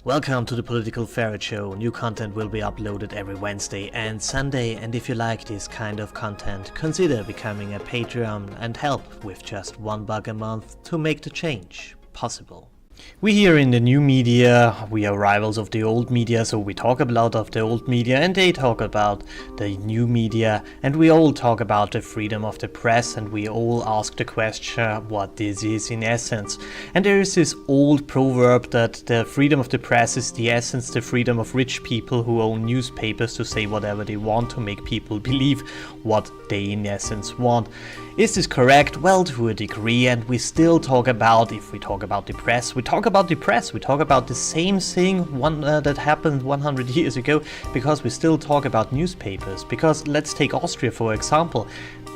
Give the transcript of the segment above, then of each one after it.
Welcome to the Political Ferret Show. New content will be uploaded every Wednesday and Sunday, and if you like this kind of content, consider becoming a Patreon and help with just $1 a month to make the change possible. We here in the new media, we are rivals of the old media, so we talk about of the old media and they talk about the new media, and we all talk about the freedom of the press, and we all ask the question what this is in essence. And there is this old proverb that the freedom of the press is the essence, the freedom of rich people who own newspapers to say whatever they want to make people believe what they in essence want. Is this correct? Well, to a degree, and we still talk about, if we talk about the press, we talk about the press, we talk about the same thing that happened 100 years ago, because we still talk about newspapers. Because let's take Austria for example.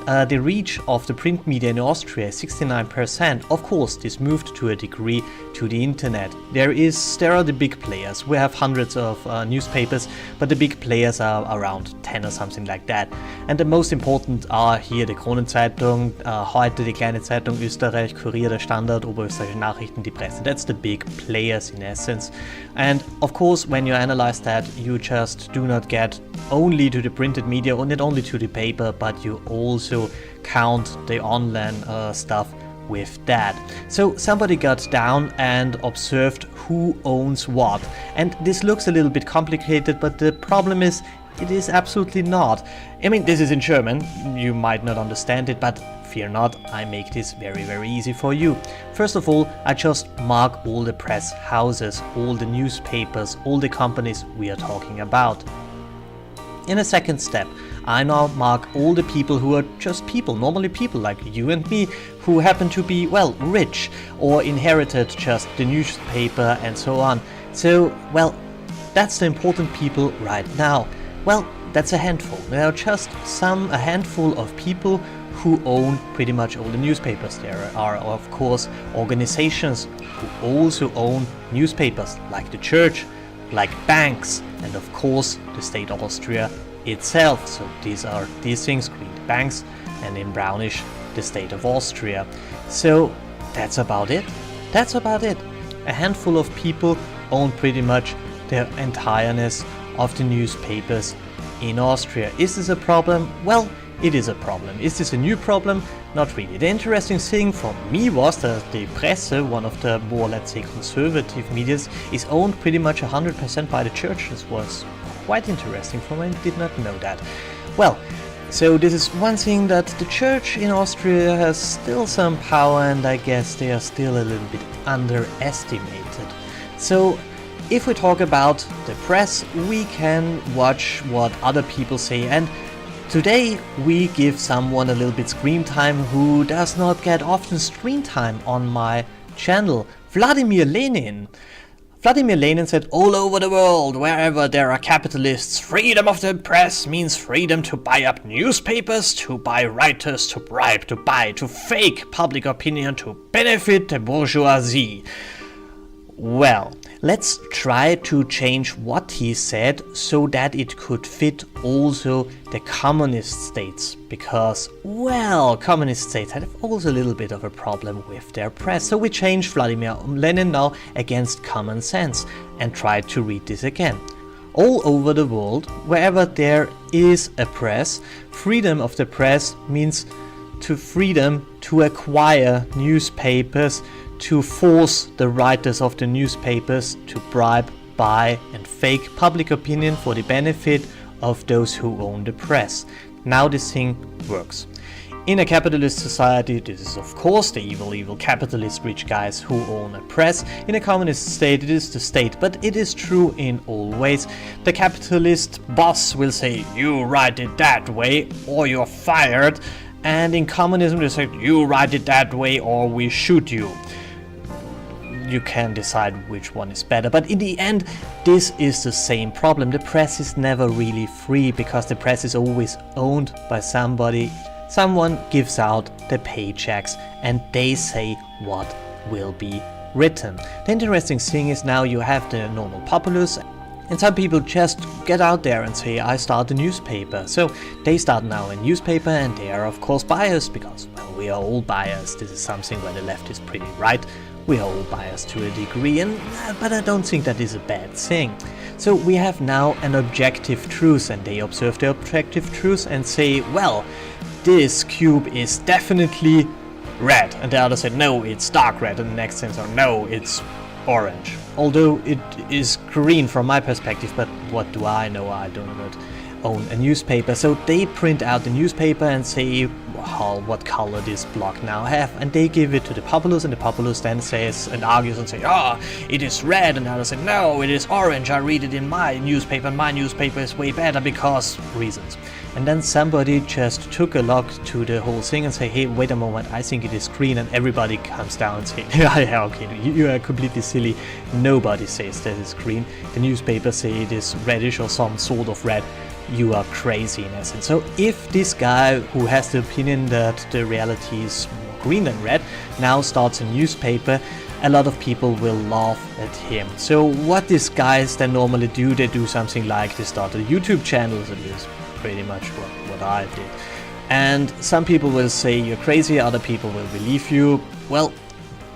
The reach of the print media in Austria is 69%. Of course, this moved to a degree to the internet. There are the big players. We have hundreds of newspapers, but the big players are around 10 or something like that. And the most important are here the Kronenzeitung, heute die kleine Zeitung Österreich, Kurier, der Standard, Oberösterreichische Nachrichten, die Presse. That's the big players in essence. And of course, when you analyze that, you just do not get only to the printed media or not only to the paper, but you also count the online stuff with that. So somebody got down and observed who owns what. And this looks a little bit complicated, but the problem is it is absolutely not. I mean, this is in German, you might not understand it, but fear not, I make this very, very easy for you. First of all, I just mark all the press houses, all the newspapers, all the companies we are talking about. In a second step, I now mark all the people who are just people, normally people like you and me, who happen to be, well, rich or inherited just the newspaper and so on. So, well, that's the important people right now. Well, that's a handful. There are just a handful of people who own pretty much all the newspapers. There are, of course, organizations who also own newspapers, like the church, like banks, and of course the state of Austria itself. So these things, green banks, and in brownish the state of Austria. So that's about it. That's about it. A handful of people own pretty much the entireness of the newspapers in Austria. Is this a problem? Well, it is a problem. Is this a new problem? Not really. The interesting thing for me was that the Presse, one of the more, let's say, conservative medias, is owned pretty much 100% by the church. This was quite interesting for me. I did not know that. Well, so this is one thing, that the church in Austria has still some power, and I guess they are still a little bit underestimated. So if we talk about the press, we can watch what other people say, and today we give someone a little bit screen time who does not get often screen time on my channel, Vladimir Lenin. Vladimir Lenin said, all over the world, wherever there are capitalists, freedom of the press means freedom to buy up newspapers, to buy writers, to bribe, to buy, to fake public opinion, to benefit the bourgeoisie. Well, let's try to change what he said so that it could fit also the communist states, because, well, communist states had also a little bit of a problem with their press. So we changed Vladimir Lenin now against common sense and tried to read this again. All over the world, wherever there is a press, freedom of the press means to freedom to acquire newspapers, to force the writers of the newspapers to bribe, buy and fake public opinion for the benefit of those who own the press. Now this thing works. In a capitalist society, this is of course the evil capitalist rich guys who own a press. In a communist state, it is the state, but it is true in all ways. The capitalist boss will say, you write it that way or you're fired. And in communism they say, you write it that way or we shoot you. You can decide which one is better, but in the end this is the same problem. The press is never really free, because the press is always owned by somebody. Someone gives out the paychecks and they say what will be written. The interesting thing is, now you have the normal populace, and some people just get out there and say, I start a newspaper. So they start now a newspaper, and they are of course biased, because, well, we are all biased. This is something where the left is pretty right. We are all biased to a degree, but I don't think that is a bad thing. So we have now an objective truth, and they observe the objective truth and say, well, this cube is definitely red, and the other said, no, it's dark red, and the next sensor, no, it's orange. Although it is green from my perspective, but what do I know? I do not own a newspaper. So they print out the newspaper and say what color this block now have, and they give it to the populace, and the populace then says and argues and say, it is red, and the other say, no, it is orange, I read it in my newspaper, and my newspaper is way better because reasons. And then somebody just took a look to the whole thing and say, hey, wait a moment, I think it is green, and everybody comes down and say, yeah, okay, you are completely silly, nobody says that it's green, the newspapers say it is reddish or some sort of red. You are crazy in essence. So if this guy who has the opinion that the reality is more green than red now starts a newspaper, a lot of people will laugh at him. So what these guys then normally do, they do something like they start a YouTube channel, at least pretty much what I did. And some people will say you're crazy, other people will believe you. Well,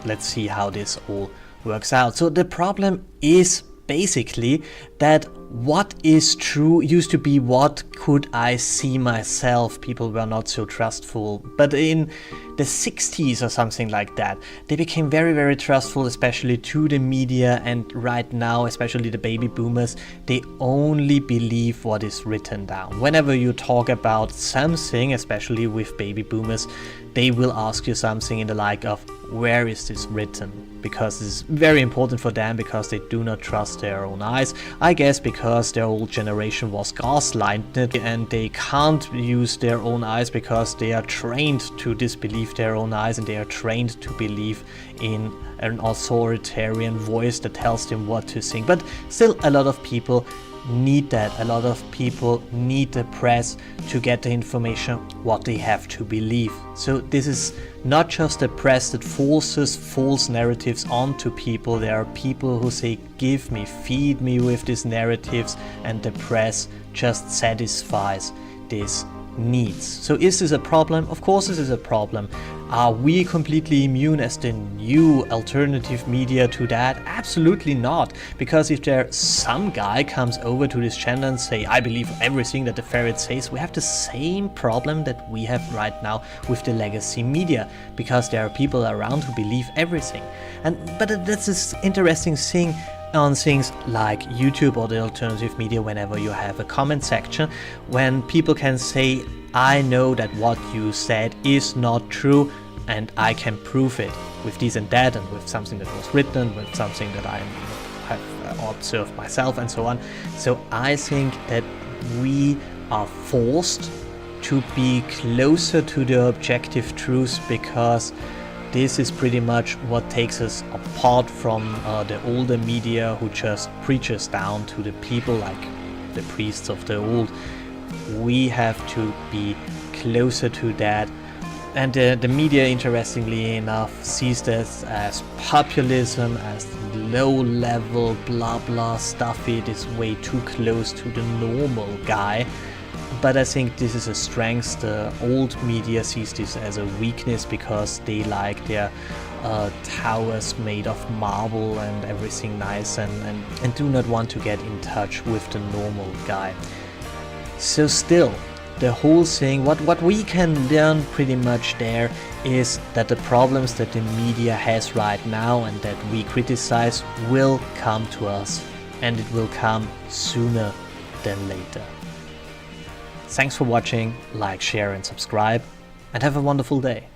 let's see how this all works out. So the problem is basically that what is true used to be what could I see myself. People were not so trustful, but in the 60s or something like that, they became very, very trustful, especially to the media, and right now, especially the baby boomers, they only believe what is written down. Whenever you talk about something, especially with baby boomers, they will ask you something in the like of, where is this written? Because it's very important for them, because they do not trust their own eyes. I guess because their old generation was gaslighted and they can't use their own eyes because they are trained to disbelieve their own eyes, and they are trained to believe in an authoritarian voice that tells them what to think. But still, a lot of people need that. A lot of people need the press to get the information what they have to believe. So this is not just the press that forces false narratives onto people. There are people who say, give me, feed me with these narratives, and the press just satisfies these needs. So is this a problem? Of course this is a problem. Are we completely immune as the new alternative media to that? Absolutely not. Because if there some guy comes over to this channel and say, I believe everything that the ferret says, we have the same problem that we have right now with the legacy media, because there are people around who believe everything. But that's this interesting thing on things like YouTube or the alternative media. Whenever you have a comment section, when people can say, I know that what you said is not true, and I can prove it with this and that, and with something that was written, with something that I have observed myself, and so on. So I think that we are forced to be closer to the objective truth, because this is pretty much what takes us apart from the older media, who just preaches down to the people like the priests of the old. We have to be closer to that. And the media, interestingly enough, sees this as populism, as low-level blah blah stuff. It is way too close to the normal guy. But I think this is a strength. The old media sees this as a weakness, because they like their towers made of marble and everything nice, and do not want to get in touch with the normal guy. So still, the whole thing, what we can learn pretty much there is that the problems that the media has right now and that we criticize will come to us, and it will come sooner than later. Thanks for watching, like, share and subscribe, and have a wonderful day.